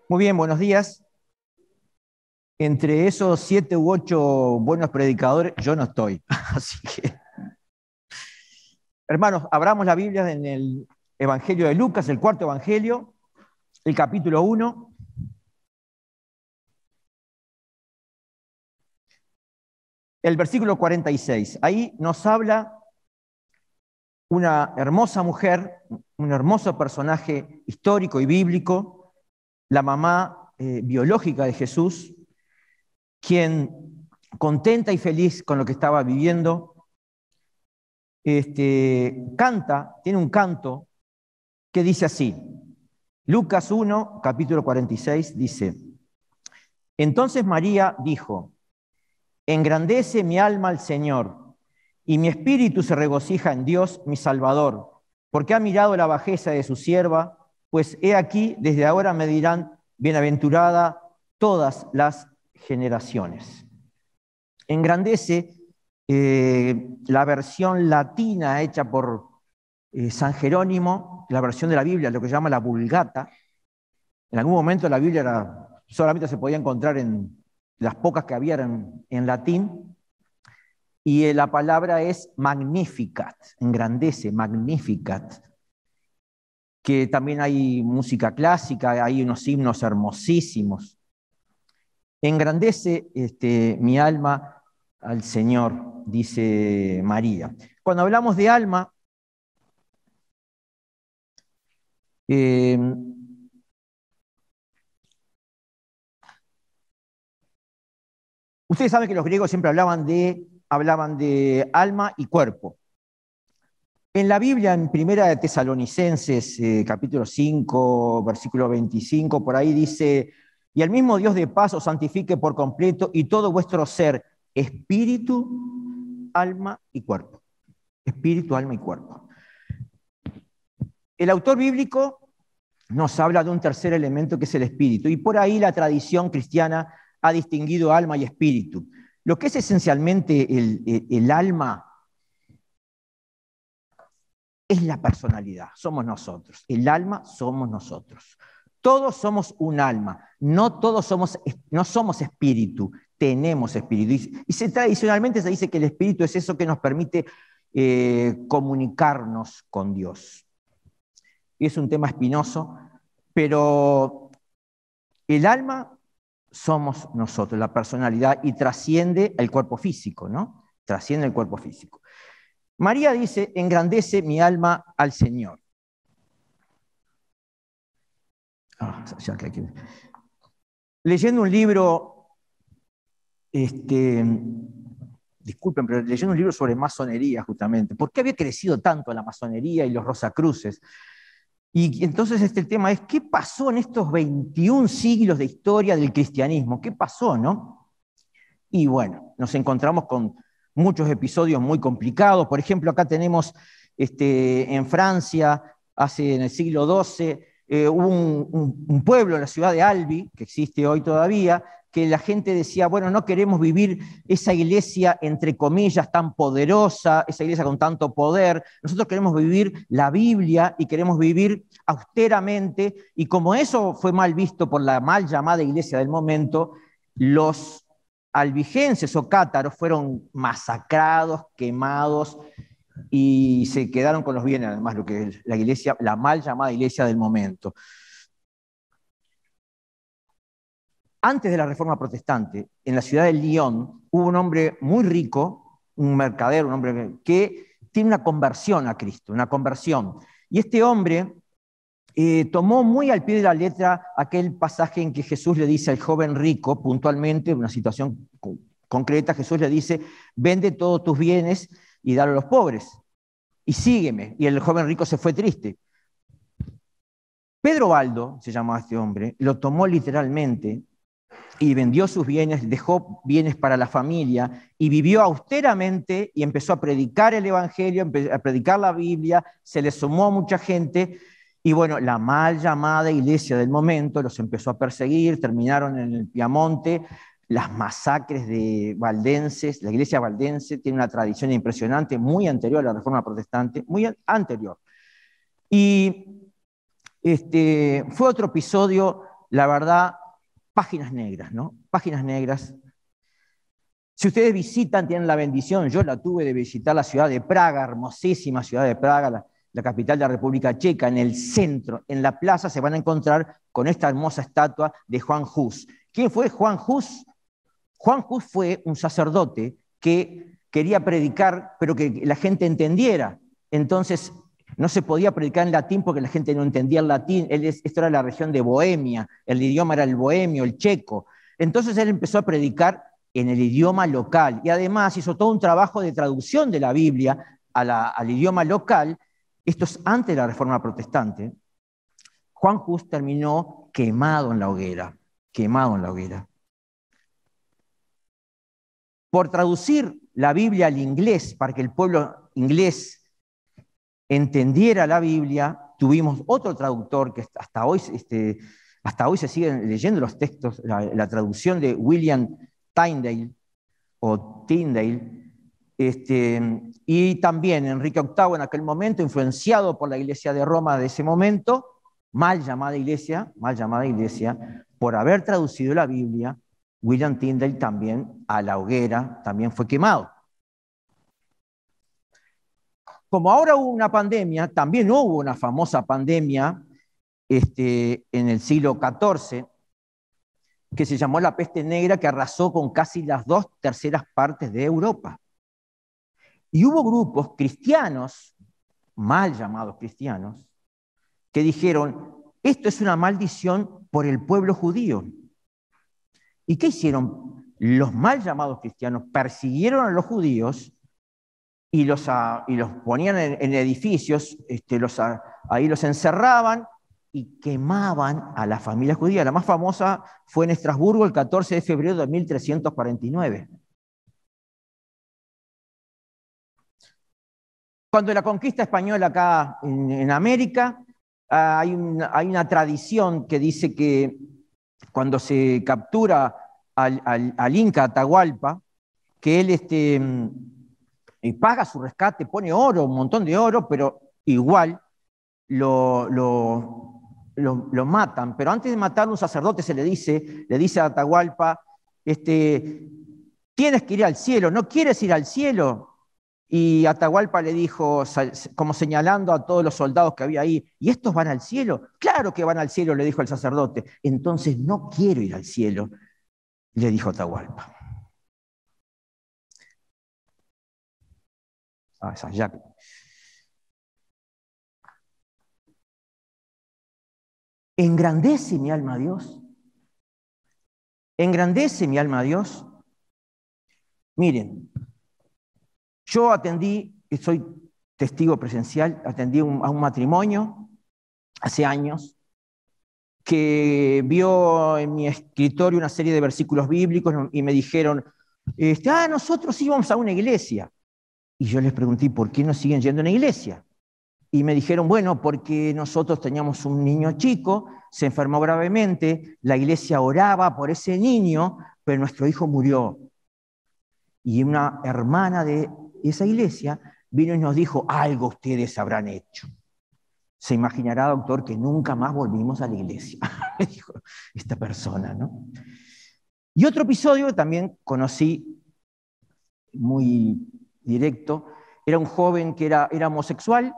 Muy bien, buenos días. Entre esos 7 u 8 buenos predicadores, yo no estoy. Así que, hermanos, abramos la Biblia en el Evangelio de Lucas, el cuarto Evangelio, el capítulo 1. El versículo 46. Ahí nos habla una hermosa mujer, un hermoso personaje histórico y bíblico, la mamá biológica de Jesús, quien, contenta y feliz con lo que estaba viviendo, canta, tiene un canto que dice así. Lucas 1, capítulo 46, dice: Entonces María dijo: Engrandece mi alma al Señor, y mi espíritu se regocija en Dios mi Salvador, porque ha mirado la bajeza de su sierva, pues he aquí, desde ahora me dirán, bienaventurada todas las generaciones. Engrandece, la versión latina hecha por San Jerónimo, la versión de la Biblia, lo que llama la Vulgata. En algún momento la Biblia solamente se podía encontrar en las pocas que había en latín, y la palabra es Magnificat, engrandece, Magnificat, que también hay música clásica, hay unos himnos hermosísimos. Engrandece mi alma al Señor, dice María. Cuando hablamos de alma, ustedes saben que los griegos siempre hablaban de alma y cuerpo. En la Biblia, en Primera de Tesalonicenses, capítulo 5, versículo 25, por ahí dice: y el mismo Dios de paz os santifique por completo, y todo vuestro ser, espíritu, alma y cuerpo. Espíritu, alma y cuerpo. El autor bíblico nos habla de un tercer elemento, que es el espíritu, y por ahí la tradición cristiana ha distinguido alma y espíritu. Lo que es esencialmente el alma es la personalidad, somos nosotros. El alma somos nosotros. Todos somos un alma, no somos espíritu, tenemos espíritu. Tradicionalmente se dice que el espíritu es eso que nos permite comunicarnos con Dios. Y es un tema espinoso, pero el alma somos nosotros, la personalidad, y trasciende el cuerpo físico, ¿no? Trasciende el cuerpo físico. María dice: engrandece mi alma al Señor. Leyendo un libro, disculpen, pero leyendo un libro sobre masonería, justamente, ¿por qué había crecido tanto la masonería y los rosacruces? Y entonces el tema es: ¿qué pasó en estos 21 siglos de historia del cristianismo? ¿Qué pasó, no? Y bueno, nos encontramos con muchos episodios muy complicados. Por ejemplo, acá tenemos en Francia, en el siglo XII, hubo un pueblo en la ciudad de Albi, que existe hoy todavía, que la gente decía: bueno, no queremos vivir esa iglesia, entre comillas, tan poderosa, esa iglesia con tanto poder. Nosotros queremos vivir la Biblia y queremos vivir austeramente. Y como eso fue mal visto por la mal llamada iglesia del momento, los albigenses o cátaros fueron masacrados, quemados, y se quedaron con los bienes, además, lo que es la iglesia, la mal llamada iglesia del momento. Antes de la Reforma Protestante, en la ciudad de Lyon, hubo un hombre muy rico, un mercader, un hombre que tiene una conversión a Cristo, una conversión. Y este hombre tomó muy al pie de la letra aquel pasaje en que Jesús le dice al joven rico, puntualmente, en una situación concreta, Jesús le dice: vende todos tus bienes y dalo a los pobres, y sígueme. Y el joven rico se fue triste. Pedro Baldo, se llamaba este hombre, lo tomó literalmente y vendió sus bienes, dejó bienes para la familia y vivió austeramente y empezó a predicar el Evangelio, a predicar la Biblia, se le sumó a mucha gente. Y bueno, la mal llamada iglesia del momento los empezó a perseguir, terminaron en el Piamonte, las masacres de valdenses. La iglesia valdense tiene una tradición impresionante, muy anterior a la Reforma Protestante, muy anterior. Y fue otro episodio la verdad, páginas negras, ¿no? Páginas negras. Si ustedes visitan, tienen la bendición, yo la tuve de visitar la ciudad de Praga, hermosísima ciudad de Praga, la capital de la República Checa, en el centro, en la plaza, se van a encontrar con esta hermosa estatua de Juan Hus. ¿Quién fue Juan Hus? Juan Hus fue un sacerdote que quería predicar, pero que la gente entendiera. Entonces, no se podía predicar en latín porque la gente no entendía el latín. Esto era la región de Bohemia, el idioma era el bohemio, el checo. Entonces él empezó a predicar en el idioma local y además hizo todo un trabajo de traducción de la Biblia al idioma local. Esto es antes de la Reforma Protestante. Juan Hus terminó quemado en la hoguera, quemado en la hoguera. Por traducir la Biblia al inglés, para que el pueblo inglés entendiera la Biblia, tuvimos otro traductor que hasta hoy se siguen leyendo los textos, la traducción de William Tyndale, y también Enrique VIII en aquel momento, influenciado por la Iglesia de Roma de ese momento, mal llamada iglesia, por haber traducido la Biblia, William Tyndale también a la hoguera, también fue quemado. Como ahora hubo una pandemia, también hubo una famosa pandemia en el siglo XIV, que se llamó la peste negra, que arrasó con casi las 2/3 partes de Europa. Y hubo grupos cristianos, mal llamados cristianos, que dijeron, esto es una maldición por el pueblo judío. ¿Y qué hicieron? Los mal llamados cristianos persiguieron a los judíos y los ponían en edificios, ahí los encerraban y quemaban a la familia judía. La más famosa fue en Estrasburgo el 14 de febrero de 1349. Cuando la conquista española acá en América, hay una tradición que dice que cuando se captura al Inca Atahualpa, que él paga su rescate, pone oro, un montón de oro, pero igual lo matan. Pero antes de matar, un sacerdote le dice a Atahualpa, tienes que ir al cielo, ¿no quieres ir al cielo? Y Atahualpa le dijo, como señalando a todos los soldados que había ahí, ¿y estos van al cielo? Claro que van al cielo, le dijo el sacerdote. Entonces no quiero ir al cielo, le dijo Atahualpa. ¿Engrandece mi alma a Dios? ¿Engrandece mi alma a Dios? Miren, yo soy testigo presencial, atendí a un matrimonio hace años que vio en mi escritorio una serie de versículos bíblicos y me dijeron, nosotros íbamos a una iglesia. Y yo les pregunté, ¿por qué no siguen yendo a una iglesia? Y me dijeron, bueno, porque nosotros teníamos un niño chico, se enfermó gravemente, la iglesia oraba por ese niño, pero nuestro hijo murió. Y una hermana de esa iglesia vino y nos dijo, algo ustedes habrán hecho. Se imaginará, doctor, que nunca más volvimos a la iglesia, me dijo esta persona, ¿no? Y otro episodio que también conocí muy directo, era un joven que era homosexual.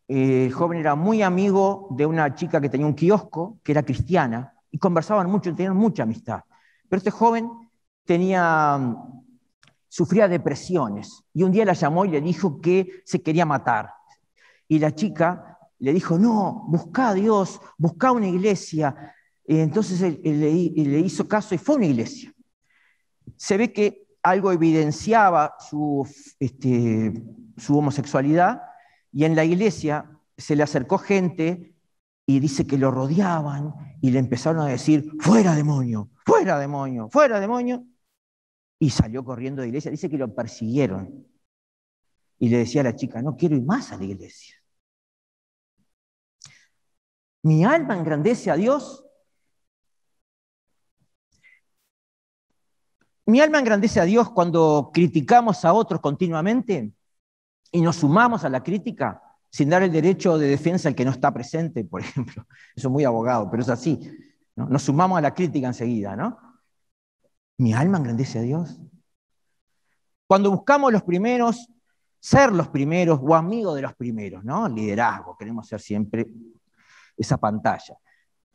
El joven era muy amigo de una chica que tenía un kiosco, que era cristiana, y conversaban mucho, tenían mucha amistad. Pero este joven sufría depresiones, y un día la llamó y le dijo que se quería matar. Y la chica le dijo, no, buscá a Dios, buscá una iglesia. Entonces él le hizo caso y fue a una iglesia. Se ve que algo evidenciaba su homosexualidad, y en la iglesia se le acercó gente y dice que lo rodeaban y le empezaron a decir, fuera demonio, fuera demonio, fuera demonio. Y salió corriendo de la iglesia, dice que lo persiguieron. Y le decía a la chica, no quiero ir más a la iglesia. ¿Mi alma engrandece a Dios? ¿Mi alma engrandece a Dios cuando criticamos a otros continuamente y nos sumamos a la crítica sin dar el derecho de defensa al que no está presente, por ejemplo? Eso es muy abogado, pero es así. ¿no? Nos sumamos a la crítica enseguida, ¿no? Mi alma engrandece a Dios. Cuando buscamos los primeros, ser los primeros o amigos de los primeros, ¿no? Liderazgo, queremos ser siempre esa pantalla.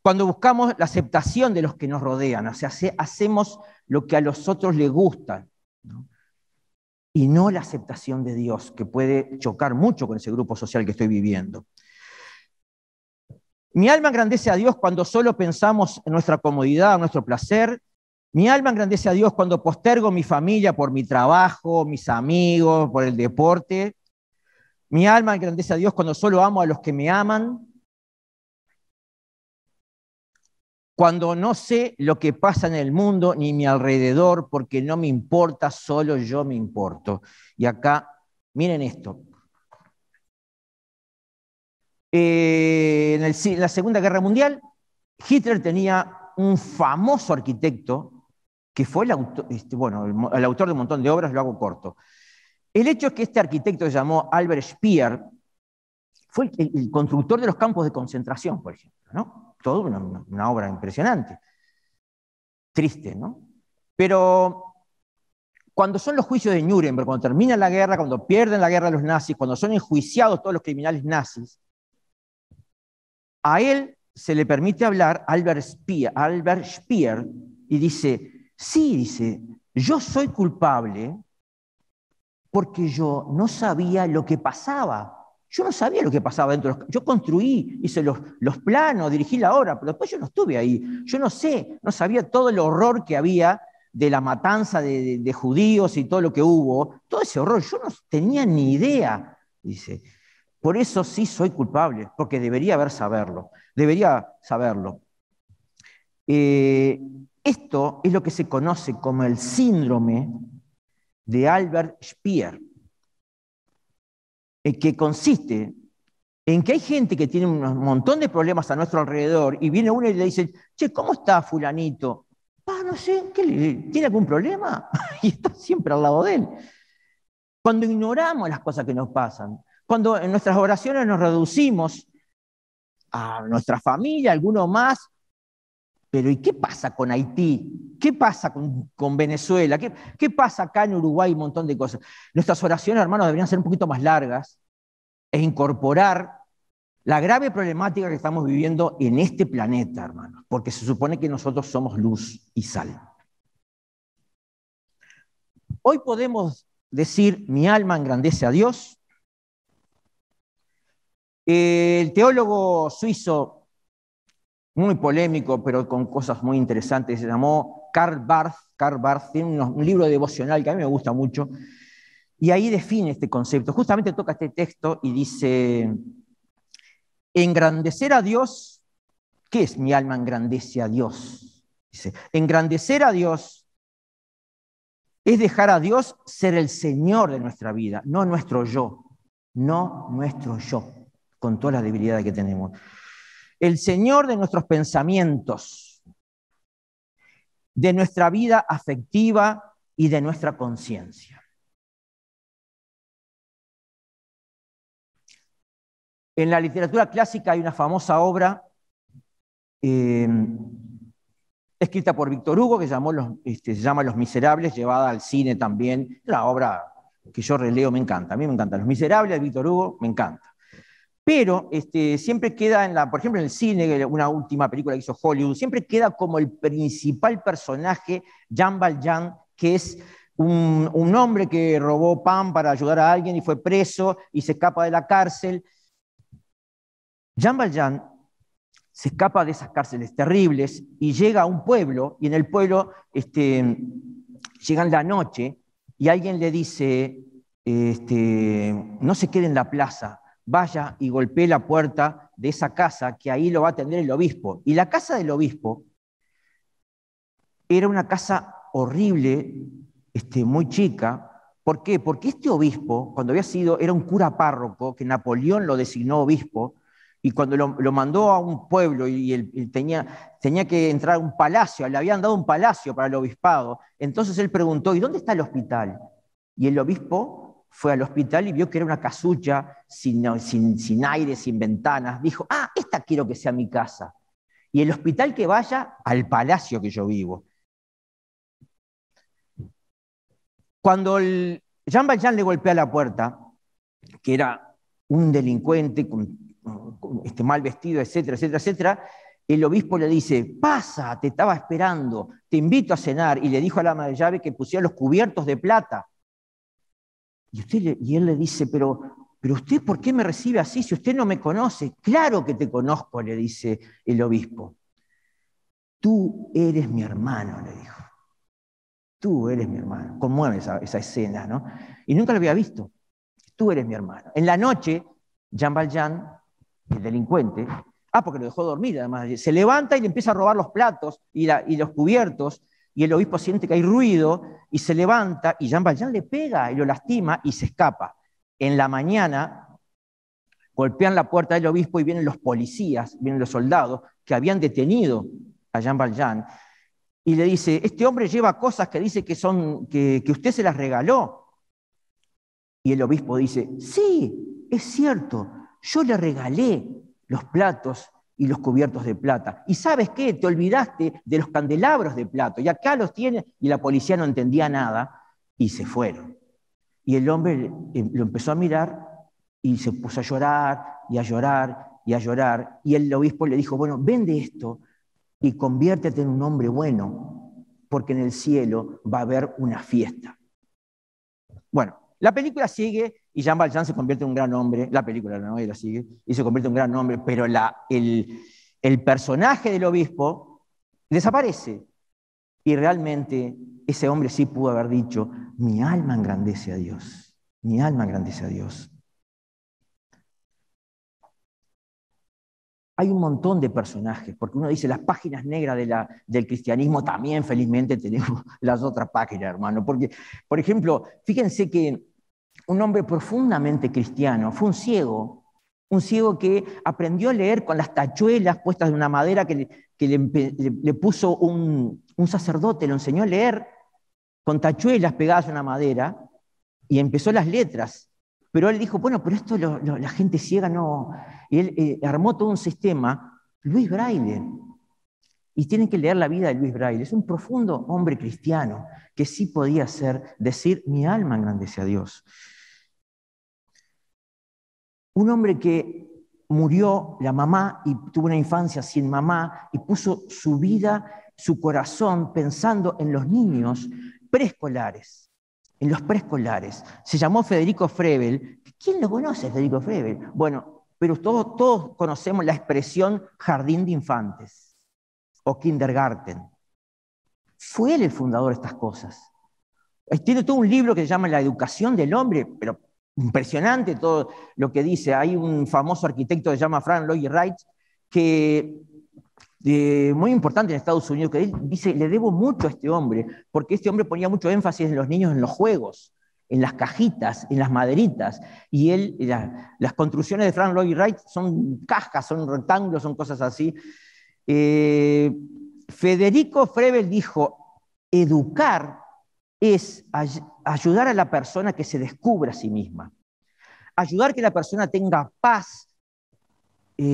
Cuando buscamos la aceptación de los que nos rodean, o sea, hacemos lo que a los otros les gusta, ¿no? Y no la aceptación de Dios, que puede chocar mucho con ese grupo social que estoy viviendo. Mi alma engrandece a Dios cuando solo pensamos en nuestra comodidad, en nuestro placer. Mi alma engrandece a Dios cuando postergo mi familia por mi trabajo, mis amigos, por el deporte. Mi alma engrandece a Dios cuando solo amo a los que me aman. Cuando no sé lo que pasa en el mundo ni mi alrededor, porque no me importa, solo yo me importo. Y acá, miren esto. En la Segunda Guerra Mundial, Hitler tenía un famoso arquitecto que fue el autor, el autor de un montón de obras, lo hago corto. El hecho es que este arquitecto se llamó Albert Speer, fue el constructor de los campos de concentración, por ejemplo, ¿no? Toda una obra impresionante. Triste, ¿no? Pero cuando son los juicios de Nuremberg, cuando termina la guerra, cuando pierden la guerra los nazis, cuando son enjuiciados todos los criminales nazis, a él se le permite hablar Albert Speer, y dice, sí, dice, yo soy culpable porque yo no sabía lo que pasaba. Yo no sabía lo que pasaba dentro. Yo construí, hice los planos, dirigí la obra, pero después yo no estuve ahí. Yo no sé, no sabía todo el horror que había de la matanza de judíos y todo lo que hubo. Todo ese horror, yo no tenía ni idea, dice. Por eso sí soy culpable, porque debería saberlo. Debería saberlo. Esto es lo que se conoce como el síndrome de Albert Speer, que consiste en que hay gente que tiene un montón de problemas a nuestro alrededor y viene uno y le dice, che, ¿cómo está fulanito? No sé, ¿tiene algún problema? Y está siempre al lado de él. Cuando ignoramos las cosas que nos pasan, cuando en nuestras oraciones nos reducimos a nuestra familia, alguno más, pero ¿y qué pasa con Haití? ¿Qué pasa con Venezuela? ¿Qué pasa acá en Uruguay? Un montón de cosas. Nuestras oraciones, hermanos, deberían ser un poquito más largas e incorporar la grave problemática que estamos viviendo en este planeta, hermanos, porque se supone que nosotros somos luz y sal. Hoy podemos decir, mi alma engrandece a Dios. El teólogo suizo, muy polémico, pero con cosas muy interesantes, se llamó Karl Barth. Karl Barth tiene un libro devocional que a mí me gusta mucho, y ahí define este concepto. Justamente toca este texto y dice, engrandecer a Dios, ¿qué es mi alma engrandece a Dios? Dice, engrandecer a Dios es dejar a Dios ser el Señor de nuestra vida, no nuestro yo, con todas las debilidades que tenemos. El Señor de nuestros pensamientos, de nuestra vida afectiva y de nuestra conciencia. En la literatura clásica hay una famosa obra escrita por Víctor Hugo que se llama Los Miserables, llevada al cine también. Una obra que yo releo, me encanta. A mí me encanta. Los Miserables de Víctor Hugo, me encanta. Pero siempre queda, por ejemplo, en el cine, una última película que hizo Hollywood, siempre queda como el principal personaje, Jean Valjean, que es un hombre que robó pan para ayudar a alguien y fue preso y se escapa de la cárcel. Jean Valjean se escapa de esas cárceles terribles y llega a un pueblo, y en el pueblo llegan la noche y alguien le dice, no se quede en la plaza, vaya y golpee la puerta de esa casa, que ahí lo va a atender el obispo. Y la casa del obispo era una casa horrible, muy chica. ¿Por qué? Porque este obispo, cuando era un cura párroco, que Napoleón lo designó obispo, y cuando lo mandó a un pueblo y él tenía que entrar a un palacio, le habían dado un palacio para el obispado, entonces él preguntó, ¿y dónde está el hospital? Y el obispo fue al hospital y vio que era una casucha sin aire, sin ventanas. Dijo, esta quiero que sea mi casa. Y el hospital que vaya al palacio que yo vivo. Cuando Jean Valjean le golpea la puerta, que era un delincuente mal vestido, etcétera, etcétera, etcétera, el obispo le dice, pasa, te estaba esperando, te invito a cenar, y le dijo al ama de llave que pusiera los cubiertos de plata. Y él le dice, pero usted, ¿por qué me recibe así si usted no me conoce? Claro que te conozco, le dice el obispo. Tú eres mi hermano, le dijo. Tú eres mi hermano. Conmueve esa escena, ¿no? Y nunca lo había visto. Tú eres mi hermano. En la noche, Jean Valjean, el delincuente, porque lo dejó dormir además, se levanta y le empieza a robar los platos y los cubiertos, y el obispo siente que hay ruido, y se levanta, y Jean Valjean le pega y lo lastima y se escapa. En la mañana, golpean la puerta del obispo y vienen los policías, vienen los soldados que habían detenido a Jean Valjean, y le dice, este hombre lleva cosas que dice que usted se las regaló. Y el obispo dice, sí, es cierto, yo le regalé los platos y los cubiertos de plata. ¿Y sabes qué? Te olvidaste de los candelabros de plata, y acá los tienes. Y la policía no entendía nada y se fueron. Y el hombre lo empezó a mirar y se puso a llorar y a llorar y a llorar. Y el obispo le dijo, bueno, vende esto y conviértete en un hombre bueno, porque en el cielo va a haber una fiesta. Bueno, la película sigue y Jean Valjean se convierte en un gran hombre, la película, la novela sigue, y se convierte en un gran hombre, pero el personaje del obispo desaparece. Y realmente ese hombre sí pudo haber dicho, mi alma engrandece a Dios, mi alma engrandece a Dios. Hay un montón de personajes, porque uno dice las páginas negras del cristianismo, también felizmente tenemos las otras páginas, hermano. Porque, por ejemplo, fíjense que un hombre profundamente cristiano fue un ciego que aprendió a leer con las tachuelas puestas de una madera que le puso un sacerdote, lo enseñó a leer con tachuelas pegadas a una madera, y empezó las letras. Pero él dijo, bueno, pero esto la gente ciega no... Y él armó todo un sistema, Luis Braille. Y tienen que leer la vida de Luis Braille. Es un profundo hombre cristiano que sí podía decir, mi alma engrandece a Dios. Un hombre que murió la mamá y tuvo una infancia sin mamá y puso su vida, su corazón pensando en los niños preescolares. En los preescolares. Se llamó Federico Frebel. ¿Quién lo conoce, Federico Frebel? Bueno, pero todos conocemos la expresión jardín de infantes o kindergarten. Fue él el fundador de estas cosas. Tiene todo un libro que se llama La educación del hombre, pero impresionante todo lo que dice. Hay un famoso arquitecto que se llama Frank Lloyd Wright, que muy importante en Estados Unidos, que él dice, le debo mucho a este hombre, porque este hombre ponía mucho énfasis en los niños en los juegos, en las cajitas, en las maderitas, y las construcciones de Frank Lloyd Wright son cajas, son rectángulos, son cosas así. Federico Frebel dijo, educar es ayudar a la persona que se descubra a sí misma, ayudar que la persona tenga paz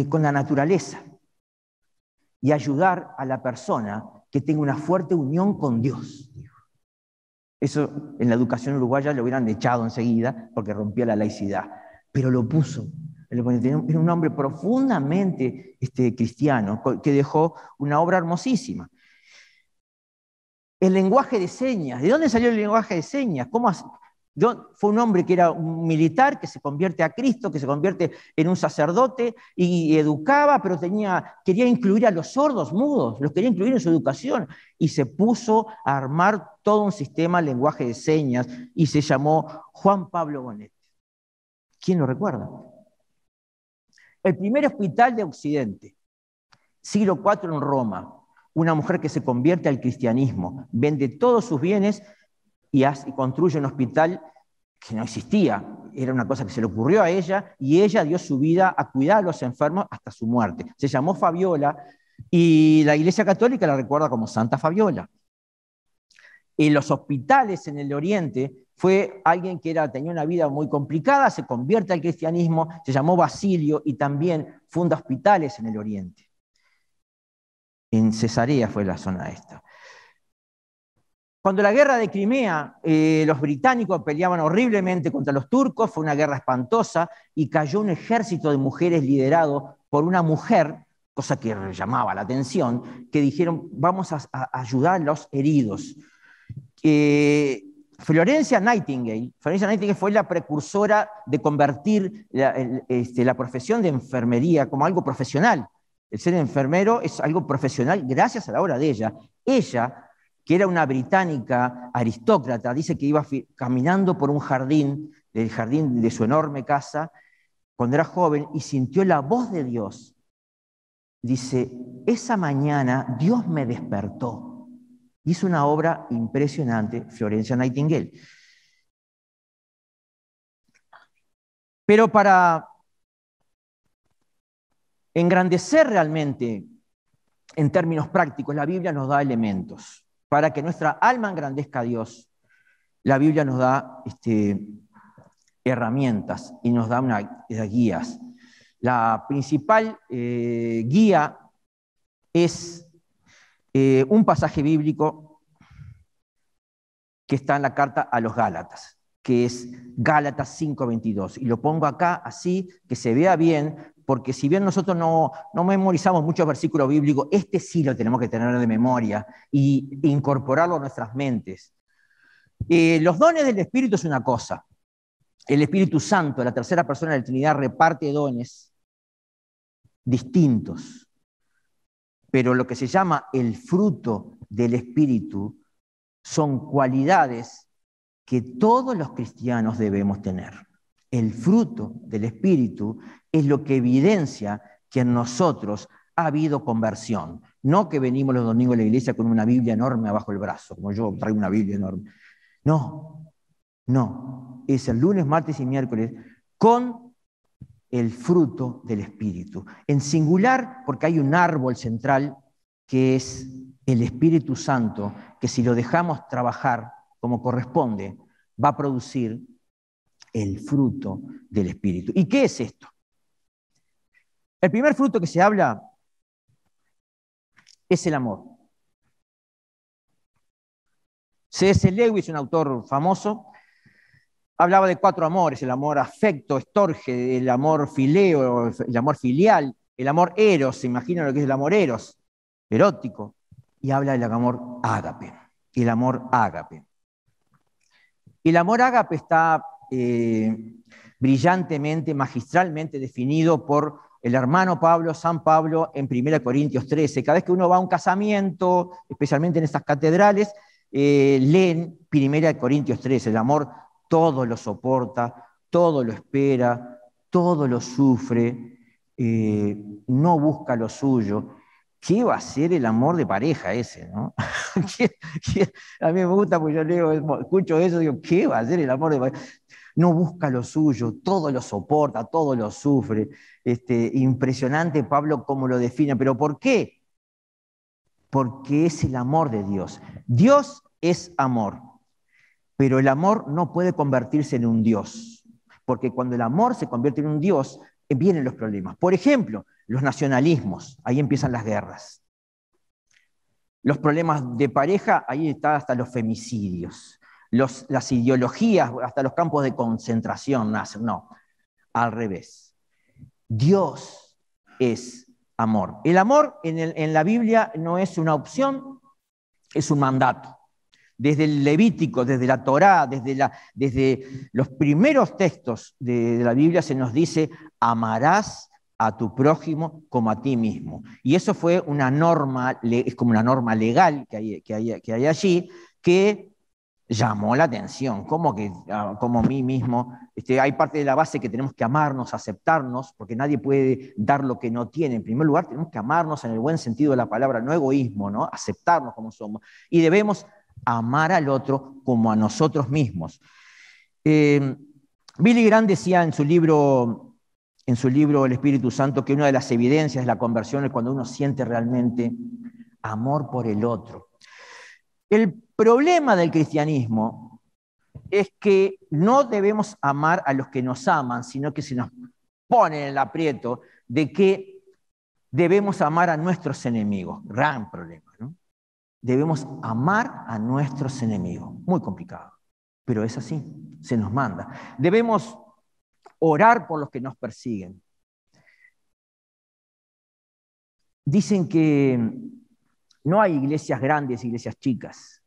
con la naturaleza, y ayudar a la persona que tenga una fuerte unión con Dios. Eso en la educación uruguaya lo hubieran echado enseguida porque rompía la laicidad, pero lo puso. Era un hombre profundamente cristiano que dejó una obra hermosísima. El lenguaje de señas. ¿De dónde salió el lenguaje de señas? Fue un hombre que era un militar, que se convierte a Cristo, que se convierte en un sacerdote y educaba, pero quería incluir a los sordos, mudos, los quería incluir en su educación, y se puso a armar todo un sistema de lenguaje de señas y se llamó Juan Pablo Bonet. ¿Quién lo recuerda? El primer hospital de Occidente, siglo IV en Roma, una mujer que se convierte al cristianismo, vende todos sus bienes y construye un hospital que no existía, era una cosa que se le ocurrió a ella, y ella dio su vida a cuidar a los enfermos hasta su muerte. Se llamó Fabiola, y la Iglesia Católica la recuerda como Santa Fabiola. En los hospitales en el Oriente fue alguien que tenía una vida muy complicada, se convierte al cristianismo, se llamó Basilio y también funda hospitales en el Oriente. En Cesarea fue la zona esta. Cuando la guerra de Crimea, los británicos peleaban horriblemente contra los turcos, fue una guerra espantosa, y cayó un ejército de mujeres liderado por una mujer, cosa que llamaba la atención, que dijeron, vamos a ayudar a los heridos. Florencia Nightingale fue la precursora de convertir la profesión de enfermería como algo profesional. El ser enfermero es algo profesional gracias a la obra de ella. Ella, que era una británica aristócrata, dice que iba caminando por un jardín, el jardín de su enorme casa, cuando era joven, y sintió la voz de Dios. Dice, esa mañana Dios me despertó. Hizo una obra impresionante, Florencia Nightingale. Pero para engrandecer realmente, en términos prácticos, la Biblia nos da elementos. Para que nuestra alma engrandezca a Dios, la Biblia nos da herramientas y nos da guías. La principal guía es un pasaje bíblico que está en la carta a los Gálatas, que es Gálatas 5:22. Y lo pongo acá así, que se vea bien, porque si bien nosotros no memorizamos muchos versículos bíblicos, este sí lo tenemos que tener de memoria e incorporarlo a nuestras mentes. Los dones del Espíritu es una cosa. El Espíritu Santo, la tercera persona de la Trinidad, reparte dones distintos. Pero lo que se llama el fruto del Espíritu son cualidades que todos los cristianos debemos tener. El fruto del Espíritu es lo que evidencia que en nosotros ha habido conversión. No que venimos los domingos a la iglesia con una Biblia enorme abajo el brazo, como yo traigo una Biblia enorme. No, es el lunes, martes y miércoles con el fruto del Espíritu. En singular, porque hay un árbol central que es el Espíritu Santo, que si lo dejamos trabajar como corresponde, va a producir el fruto del Espíritu. ¿Y qué es esto? El primer fruto que se habla es el amor. C.S. Lewis, un autor famoso, hablaba de 4 amores: el amor afecto, estorge, el amor fileo, el amor filial, el amor eros, se imagina lo que es el amor eros, erótico, y habla del amor ágape, el amor ágape. El amor ágape está brillantemente, magistralmente definido por el hermano Pablo, San Pablo, en 1 Corintios 13. Cada vez que uno va a un casamiento, especialmente en estas catedrales, leen 1 Corintios 13. El amor todo lo soporta, todo lo espera, todo lo sufre, no busca lo suyo. ¿Qué va a ser el amor de pareja ese, no? A mí me gusta porque yo leo, escucho eso y digo, ¿qué va a ser el amor de pareja? No busca lo suyo, todo lo soporta, todo lo sufre. Impresionante Pablo cómo lo define. ¿Pero por qué? Porque es el amor de Dios. Dios es amor, pero el amor no puede convertirse en un Dios, porque cuando el amor se convierte en un Dios, vienen los problemas. Por ejemplo, los nacionalismos, ahí empiezan las guerras. Los problemas de pareja, ahí están hasta los femicidios. Las ideologías, hasta los campos de concentración nacen. No, al revés. Dios es amor. El amor en la Biblia no es una opción, es un mandato. Desde el Levítico, desde la Torá, desde los primeros textos de la Biblia se nos dice, amarás a tu prójimo como a ti mismo. Y eso fue una norma, es como una norma legal que hay allí, que llamó la atención. ¿Cómo que como a mí mismo? Hay parte de la base que tenemos que amarnos, aceptarnos, porque nadie puede dar lo que no tiene. En primer lugar, tenemos que amarnos en el buen sentido de la palabra, no egoísmo, ¿no? Aceptarnos como somos. Y debemos amar al otro como a nosotros mismos. Billy Graham decía en su libro El Espíritu Santo que una de las evidencias de la conversión es cuando uno siente realmente amor por el otro. El problema del cristianismo es que no debemos amar a los que nos aman, sino que se nos pone en el aprieto de que debemos amar a nuestros enemigos. Gran problema, ¿no? Debemos amar a nuestros enemigos. Muy complicado, pero es así, se nos manda. Debemos orar por los que nos persiguen. Dicen que no hay iglesias grandes, iglesias chicas.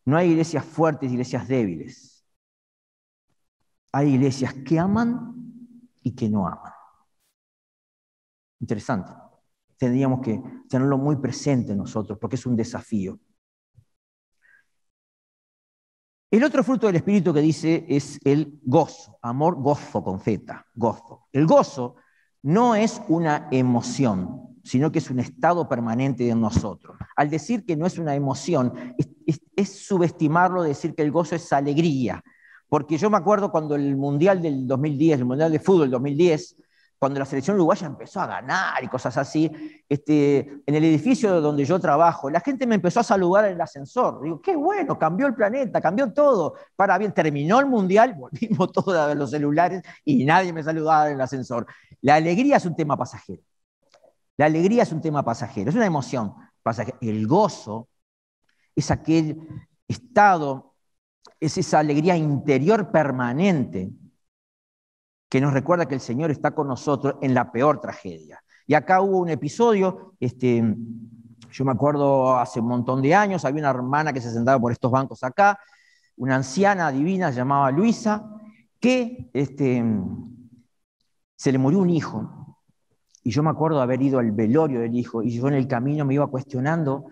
No hay iglesias fuertes, iglesias débiles. Hay iglesias que aman y que no aman. Interesante. Tendríamos que tenerlo muy presente nosotros, porque es un desafío. El otro fruto del Espíritu que dice es el gozo. Amor, gozo con Z, gozo. El gozo no es una emoción, sino que es un estado permanente de nosotros. Al decir que no es una emoción, es subestimarlo, decir que el gozo es alegría. Porque yo me acuerdo cuando el Mundial del 2010, el Mundial de Fútbol del 2010, cuando la selección uruguaya empezó a ganar y cosas así, en el edificio donde yo trabajo, la gente me empezó a saludar en el ascensor. Digo, qué bueno, cambió el planeta, cambió todo. Para bien, terminó el Mundial, volvimos todos a ver los celulares y nadie me saludaba en el ascensor. La alegría es un tema pasajero. La alegría es un tema pasajero, es una emoción pasajera. El gozo es aquel estado, es esa alegría interior permanente que nos recuerda que el Señor está con nosotros en la peor tragedia. Y acá hubo un episodio, yo me acuerdo hace un montón de años, había una hermana que se sentaba por estos bancos acá, una anciana divina llamada Luisa, que se le murió un hijo. Y yo me acuerdo de haber ido al velorio del hijo, y yo en el camino me iba cuestionando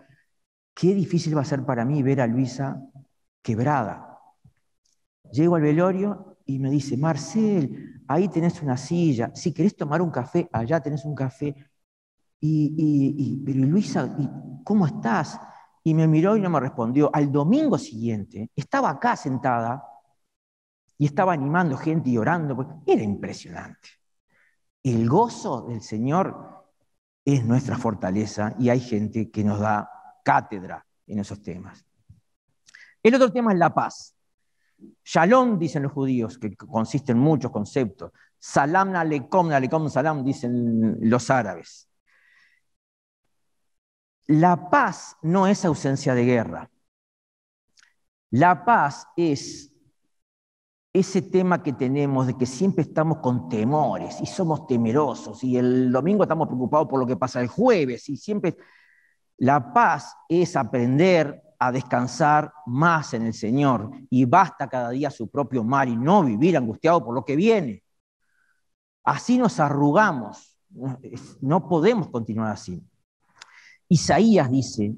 qué difícil va a ser para mí ver a Luisa quebrada. Llego al velorio y me dice, Marcel, ahí tenés una silla, si querés tomar un café, allá tenés un café. Pero Luisa, ¿cómo estás? Y me miró y no me respondió. Al domingo siguiente estaba acá sentada y estaba animando gente y orando. Era impresionante. El gozo del Señor es nuestra fortaleza y hay gente que nos da cátedra en esos temas. El otro tema es la paz. Shalom, dicen los judíos, que consiste en muchos conceptos. Salam aleikum, salam, dicen los árabes. La paz no es ausencia de guerra. La paz es ese tema que tenemos de que siempre estamos con temores y somos temerosos y el domingo estamos preocupados por lo que pasa el jueves y siempre... La paz es aprender a descansar más en el Señor y basta cada día su propio mar y no vivir angustiado por lo que viene. Así nos arrugamos, no podemos continuar así. Isaías dice,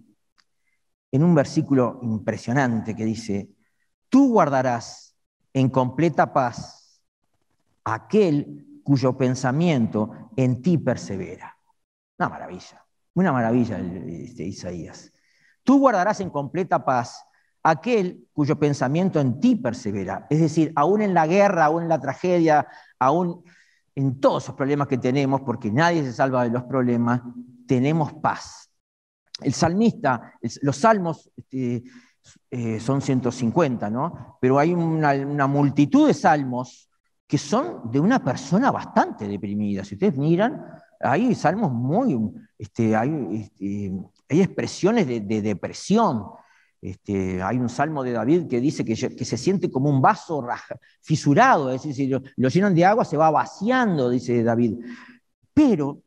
en un versículo impresionante que dice, tú guardarás en completa paz aquel cuyo pensamiento en ti persevera. Una maravilla Isaías. Tú guardarás en completa paz aquel cuyo pensamiento en ti persevera. Es decir, aún en la guerra, aún en la tragedia, aún en todos esos problemas que tenemos, porque nadie se salva de los problemas, tenemos paz. El salmista, los salmos son 150, ¿no? Pero hay una multitud de salmos que son de una persona bastante deprimida. Si ustedes miran, hay salmos muy... hay expresiones de depresión. Hay un salmo de David que dice que se siente como un vaso fisurado, es decir, si lo llenan de agua se va vaciando, dice David. Pero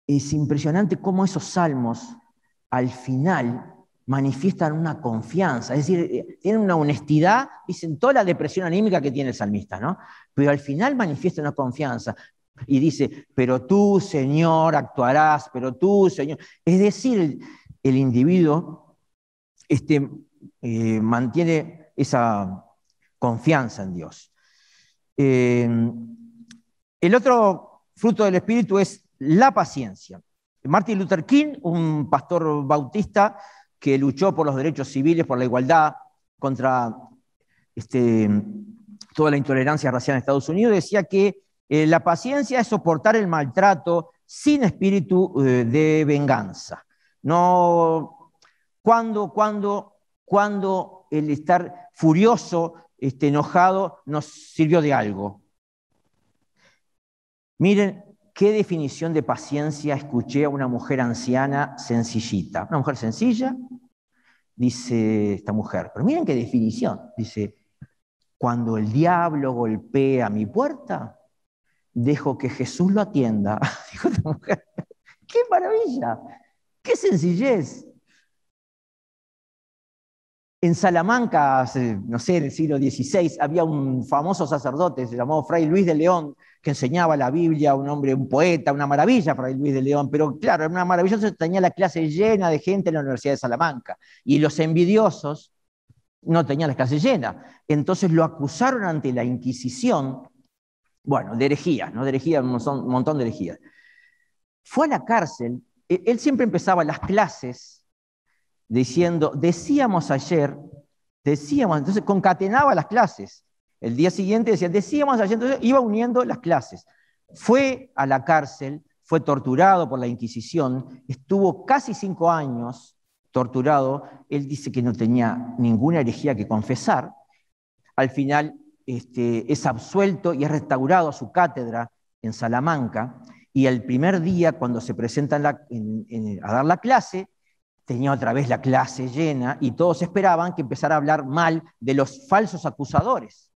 es impresionante cómo esos salmos al final manifiestan una confianza, es decir, tienen una honestidad, dicen toda la depresión anímica que tiene el salmista, ¿no? Pero al final manifiesta una confianza y dice, pero tú, Señor, actuarás, pero tú, Señor. Es decir, el individuo mantiene esa confianza en Dios. El otro fruto del Espíritu es la paciencia. Martin Luther King, un pastor bautista que luchó por los derechos civiles, por la igualdad, contra toda la intolerancia racial en Estados Unidos, decía que la paciencia es soportar el maltrato sin espíritu de venganza. No, cuando el estar furioso, enojado, nos sirvió de algo. Miren qué definición de paciencia escuché a una mujer anciana sencillita. Una mujer sencilla, dice esta mujer, pero miren qué definición. Dice, cuando el diablo golpea mi puerta, dejo que Jesús lo atienda. Dijo esta mujer, ¡qué maravilla! ¡Qué sencillez! En Salamanca, no sé, en el siglo XVI, había un famoso sacerdote, se llamó Fray Luis de León, que enseñaba la Biblia, un hombre, un poeta, una maravilla, Fray Luis de León, pero claro, era una maravilla, tenía la clase llena de gente en la Universidad de Salamanca, y los envidiosos no tenían la clase llena. Entonces lo acusaron ante la Inquisición, bueno, de herejías, ¿no? De herejías, un montón de herejías. Fue a la cárcel, él siempre empezaba las clases diciendo, decíamos ayer, entonces concatenaba las clases. El día siguiente decía, decíamos ayer, entonces iba uniendo las clases. Fue a la cárcel, fue torturado por la Inquisición, estuvo casi 5 años torturado. Él dice que no tenía ninguna herejía que confesar. Al final es absuelto y es restaurado a su cátedra en Salamanca. Y el primer día, cuando se presenta a dar la clase, tenía otra vez la clase llena y todos esperaban que empezara a hablar mal de los falsos acusadores.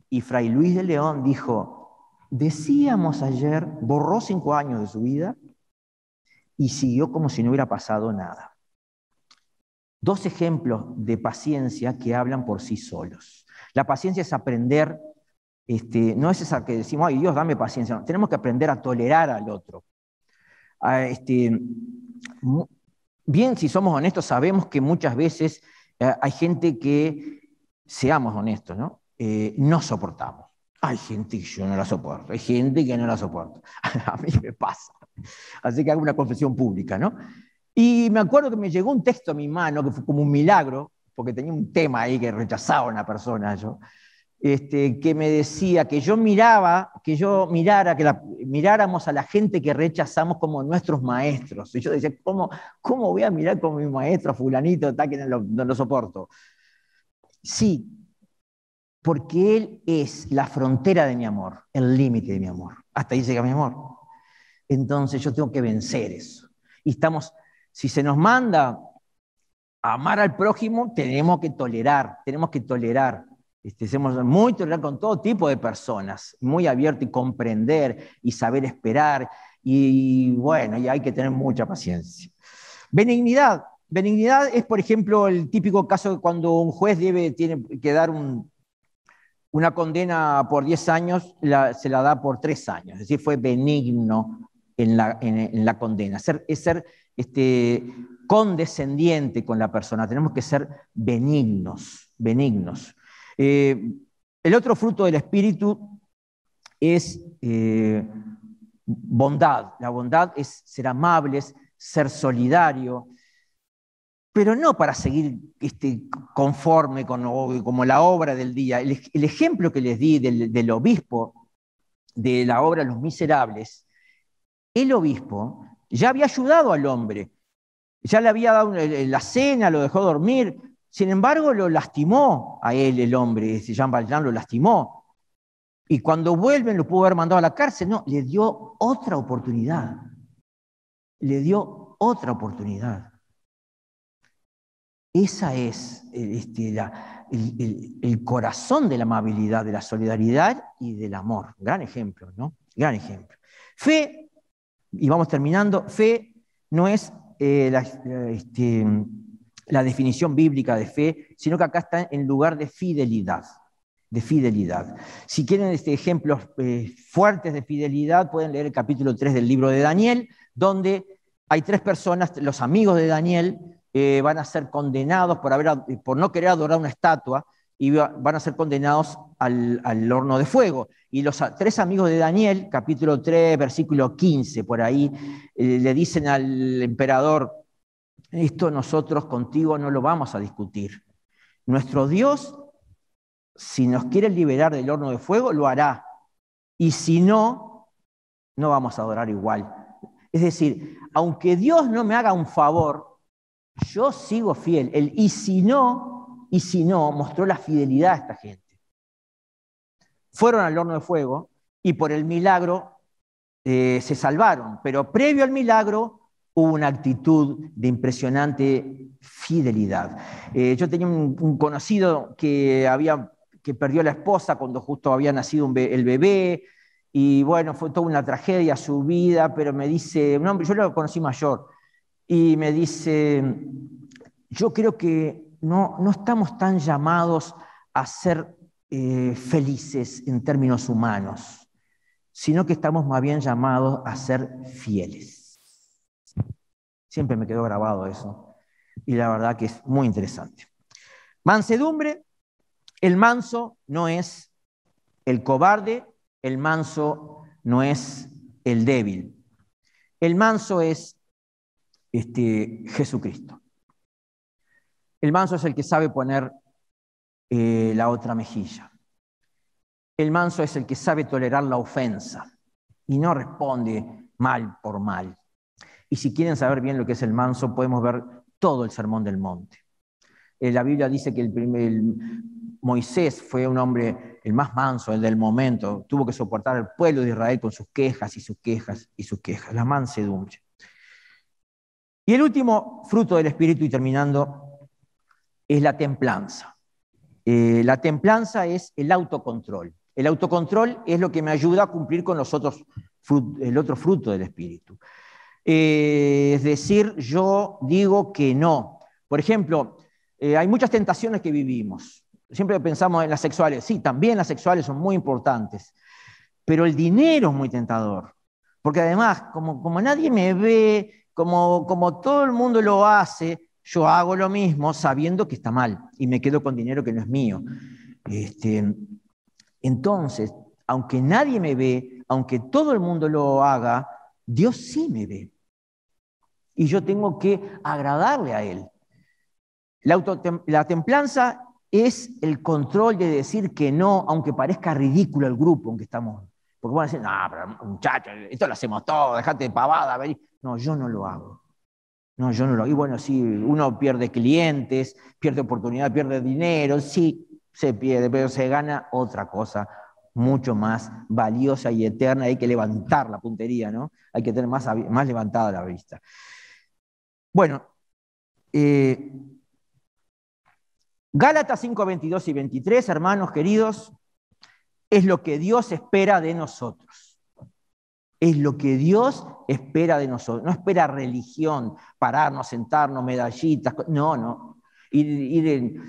Y Fray Luis de León dijo, decíamos ayer, borró 5 años de su vida y siguió como si no hubiera pasado nada. 2 ejemplos de paciencia que hablan por sí solos. La paciencia es aprender, no es esa que decimos, ay Dios, dame paciencia, no, tenemos que aprender a tolerar al otro. Bien, si somos honestos, sabemos que muchas veces hay gente que, seamos honestos, ¿no? No soportamos. Hay gente que yo no la soporto, hay gente que no la soporto. A mí me pasa. Así que hago una confesión pública, ¿no? Y me acuerdo que me llegó un texto a mi mano, que fue como un milagro, porque tenía un tema ahí que rechazaba a una persona yo, que me decía que miráramos a la gente que rechazamos como nuestros maestros. Y yo decía, ¿cómo voy a mirar como mi maestro, fulanito, que no lo soporto? Sí, porque él es la frontera de mi amor, el límite de mi amor. Hasta ahí llega mi amor. Entonces yo tengo que vencer eso. Y si se nos manda a amar al prójimo, tenemos que tolerar. Somos muy tolerantes con todo tipo de personas, muy abiertos y comprender y saber esperar. Y bueno, y hay que tener mucha paciencia. Benignidad. Benignidad es, por ejemplo, el típico caso de cuando un juez tiene que dar una condena por 10 años, se la da por 3 años. Es decir, fue benigno en la condena. Es ser condescendiente con la persona. Tenemos que ser benignos. El otro fruto del Espíritu es bondad. La bondad es ser amables, ser solidario, pero no para seguir conforme como la obra del día. El ejemplo que les di del obispo de la obra Los Miserables, el obispo ya había ayudado al hombre, ya le había dado la cena, lo dejó dormir. Sin embargo, lo lastimó a él el hombre, Jean Valjean lo lastimó. Y cuando vuelven, lo pudo haber mandado a la cárcel. No, le dio otra oportunidad. Esa es el corazón de la amabilidad, de la solidaridad y del amor. Gran ejemplo, ¿no? Gran ejemplo. Fe, y vamos terminando, fe no es la definición bíblica de fe, sino que acá está en lugar de fidelidad. Si quieren ejemplos fuertes de fidelidad, pueden leer el capítulo 3 del libro de Daniel, donde hay 3 personas, los amigos de Daniel, van a ser condenados por no querer adorar una estatua, y van a ser condenados al horno de fuego. Y los 3 amigos de Daniel, capítulo 3, versículo 15, por ahí, le dicen al emperador, esto nosotros contigo no lo vamos a discutir. Nuestro Dios, si nos quiere liberar del horno de fuego, lo hará. Y si no, no vamos a adorar igual. Es decir, aunque Dios no me haga un favor, yo sigo fiel. Y si no, mostró la fidelidad a esta gente. Fueron al horno de fuego y por el milagro se salvaron, pero previo al milagro hubo una actitud de impresionante fidelidad. Yo tenía un conocido que perdió la esposa cuando justo había nacido el bebé, y bueno, fue toda una tragedia su vida, pero me dice, un hombre, yo lo conocí mayor, y me dice, yo creo que no estamos tan llamados a ser felices en términos humanos, sino que estamos más bien llamados a ser fieles. Siempre me quedó grabado eso, y la verdad que es muy interesante. Mansedumbre, el manso no es el cobarde, el manso no es el débil. El manso es Jesucristo. El manso es el que sabe poner la otra mejilla. El manso es el que sabe tolerar la ofensa y no responde mal por mal. Y si quieren saber bien lo que es el manso, podemos ver todo el Sermón del Monte. La Biblia dice que Moisés fue un hombre el más manso, el del momento. Tuvo que soportar al pueblo de Israel con sus quejas y sus quejas y sus quejas. La mansedumbre. Y el último fruto del Espíritu, y terminando, es la templanza. La templanza es el autocontrol. El autocontrol es lo que me ayuda a cumplir con el otro fruto del Espíritu. Es decir, yo digo que no. Por ejemplo, hay muchas tentaciones que vivimos. Siempre pensamos en las sexuales. Sí, también las sexuales son muy importantes. Pero el dinero es muy tentador. Porque además, como nadie me ve, como todo el mundo lo hace, yo hago lo mismo sabiendo que está mal y me quedo con dinero que no es mío. Entonces, aunque nadie me ve, aunque todo el mundo lo haga, Dios sí me ve. Y yo tengo que agradarle a Él. La templanza es el control de decir que no, aunque parezca ridículo el grupo en que estamos. Porque van a decir, no, pero muchachos, esto lo hacemos todo, dejate de pavada. No, yo no lo hago. No, yo no lo hago. Y bueno, sí, uno pierde clientes, pierde oportunidad, pierde dinero, sí, se pierde, pero se gana otra cosa mucho más valiosa y eterna. Hay que levantar la puntería, ¿no? Hay que tener más levantada la vista. Bueno, Gálatas 5, 22 y 23, hermanos queridos, es lo que Dios espera de nosotros. Es lo que Dios espera de nosotros. No espera religión, pararnos, sentarnos, medallitas. No. Ir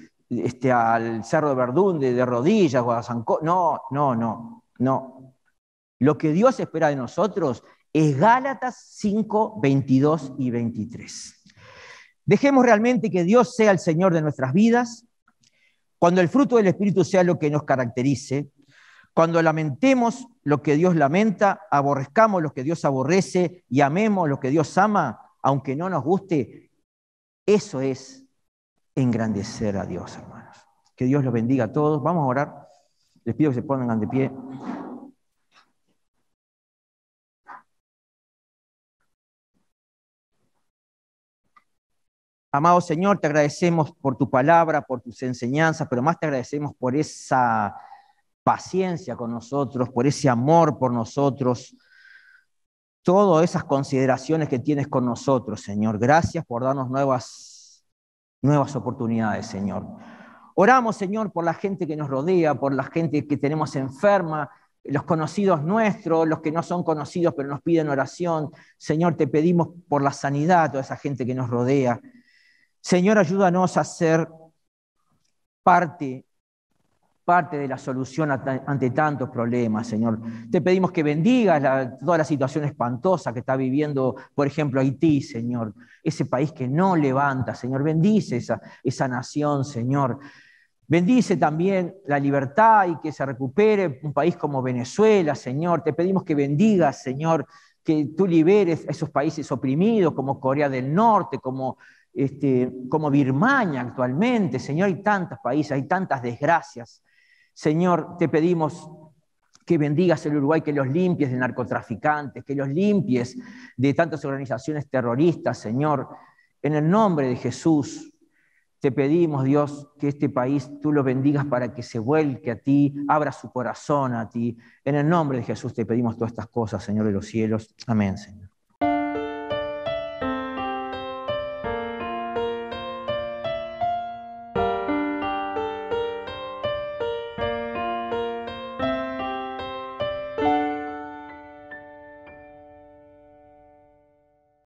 al Cerro de Verdún de rodillas o a Sancó. No. Lo que Dios espera de nosotros es Gálatas 5, 22 y 23. Dejemos realmente que Dios sea el Señor de nuestras vidas. Cuando el fruto del Espíritu sea lo que nos caracterice, cuando lamentemos lo que Dios lamenta, aborrezcamos lo que Dios aborrece y amemos lo que Dios ama, aunque no nos guste, eso es engrandecer a Dios, hermanos. Que Dios los bendiga a todos. Vamos a orar. Les pido que se pongan de pie. Amado Señor, te agradecemos por tu palabra, por tus enseñanzas, pero más te agradecemos por esa paciencia con nosotros, por ese amor por nosotros, todas esas consideraciones que tienes con nosotros, Señor. Gracias por darnos nuevas oportunidades, Señor. Oramos, Señor, por la gente que nos rodea, por la gente que tenemos enferma, los conocidos nuestros, los que no son conocidos pero nos piden oración. Señor, te pedimos por la sanidad a toda esa gente que nos rodea. Señor, ayúdanos a ser parte de la solución ante tantos problemas, Señor. Te pedimos que bendigas toda la situación espantosa que está viviendo, por ejemplo, Haití, Señor. Ese país que no levanta, Señor. Bendice esa nación, Señor. Bendice también la libertad y que se recupere un país como Venezuela, Señor. Te pedimos que bendigas, Señor, que tú liberes a esos países oprimidos como Corea del Norte, como Birmania actualmente. Señor, hay tantos países, hay tantas desgracias. Señor, te pedimos que bendigas el Uruguay, que los limpies de narcotraficantes, que los limpies de tantas organizaciones terroristas, Señor, en el nombre de Jesús. Te pedimos, Dios, que este país tú lo bendigas para que se vuelque a ti, abra su corazón a ti. En el nombre de Jesús te pedimos todas estas cosas, Señor de los cielos. Amén, Señor.